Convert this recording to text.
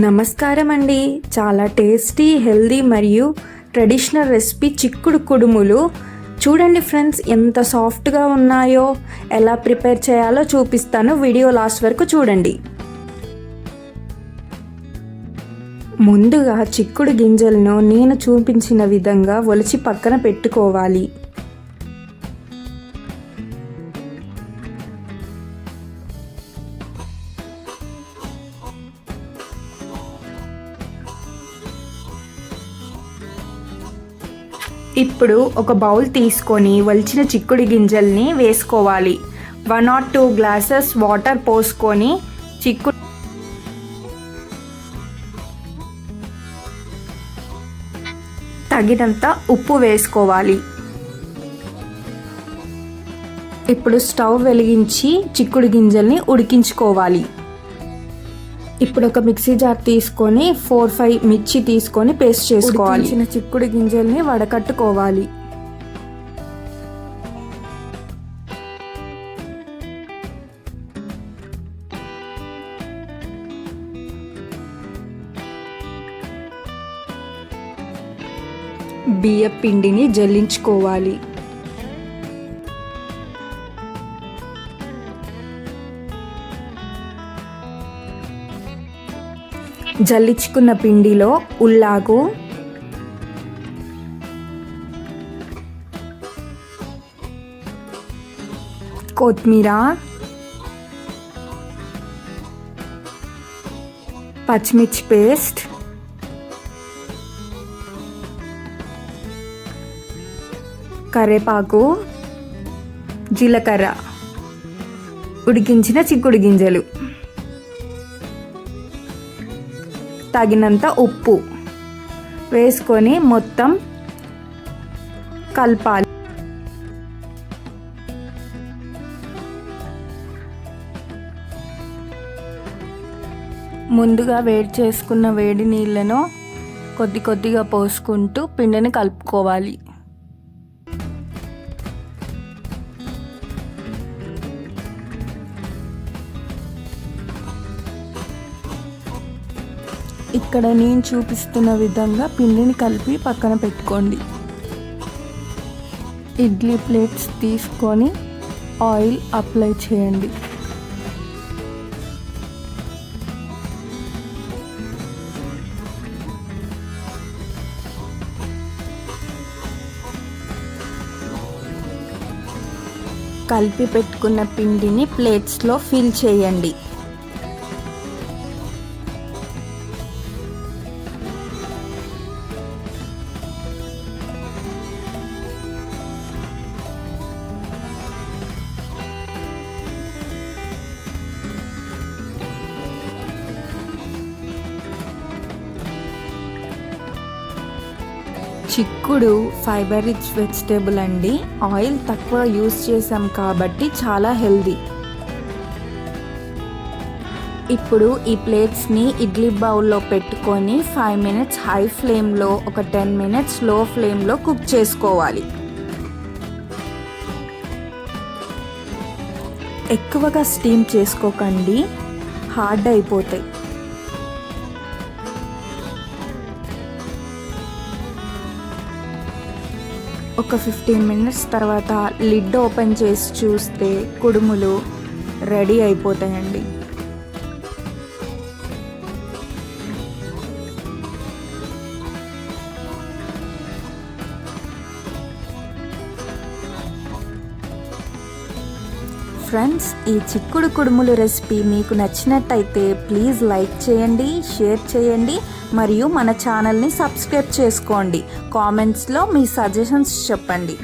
నమస్కారం అండి. చాలా టేస్టీ, హెల్దీ మరియు ట్రెడిషనల్ రెసిపీ చిక్కుడు కుడుములు. చూడండి ఫ్రెండ్స్, ఎంత సాఫ్ట్గా ఉన్నాయో. ఎలా ప్రిపేర్ చేయాలో చూపిస్తాను, వీడియో లాస్ట్ వరకు చూడండి. ముందుగా చిక్కుడు గింజలను నేను చూపించిన విధంగా ఒలిచి పక్కన పెట్టుకోవాలి. ఇప్పుడు ఒక బౌల్ తీసుకొని ఒలిచిన చిక్కుడు గింజల్ని వేసుకోవాలి. 1 or 2 గ్లాసెస్ వాటర్ పోసుకొని చిక్కుడు తగినంత ఉప్పు వేసుకోవాలి. ఇప్పుడు స్టవ్ వెలిగించి చిక్కుడు గింజల్ని ఉడికించుకోవాలి. ఇప్పుడు ఒక మిక్సీ జార్ తీసుకొని 4-5 మిర్చి తీసుకొని పేస్ట్ చేసుకోవాలి. చిన్న చిక్కుడు గింజల్ని వడకట్టుకోవాలి. బియ్యం పిండిని జల్లించుకోవాలి. జల్లించుకున్న పిండిలో ఉల్లాగు, కొత్తిమీర, పచ్చిమిర్చి పేస్ట్, కరివేపాకు, జీలకర్ర, ఉడికించిన చిక్కుడు గింజలు, తగినంత ఉప్పు వేసుకొని మొత్తం కలపాలి. ముందుగా వేడి చేసుకున్న వేడి నీళ్ళను కొద్ది కొద్దిగా పోసుకుంటూ పిండిని కలుపుకోవాలి. ఇక్కడ నేను చూపిస్తున్న విధంగా పిండిని కలిపి పక్కన పెట్టుకోండి. ఇడ్లీ ప్లేట్స్ తీసుకొని ఆయిల్ అప్లై చేయండి. కలిపి పెట్టుకున్న పిండిని ప్లేట్స్లో ఫిల్ చేయండి. చిక్కుడు ఫైబర్ రిచ్ వెజిటేబుల్ అండి. ఆయిల్ తక్కువ యూస్ చేసాం కాబట్టి చాలా హెల్దీ. ఇప్పుడు ఈ ప్లేట్స్ని ఇడ్లీ బౌల్లో పెట్టుకొని 5 minutes హై ఫ్లేమ్లో, ఒక 10 minutes లో ఫ్లేమ్లో కుక్ చేసుకోవాలి. ఎక్కువగా స్టీమ్ చేసుకోకండి, హార్డ్ అయిపోతాయి. ఒక 15 minutes తర్వాత లిడ్ ఓపెన్ చేసి చూస్తే కుడుములు రెడీ అయిపోతాయండి. ఫ్రెండ్స్, ఈ చిక్కుడు కుడుములు రెసిపీ మీకు నచ్చినట్టయితే ప్లీజ్ లైక్ చేయండి, షేర్ చేయండి మరియు మన ఛానల్ని సబ్స్క్రైబ్ చేసుకోండి. కామెంట్స్లో మీ సజెషన్స్ చెప్పండి.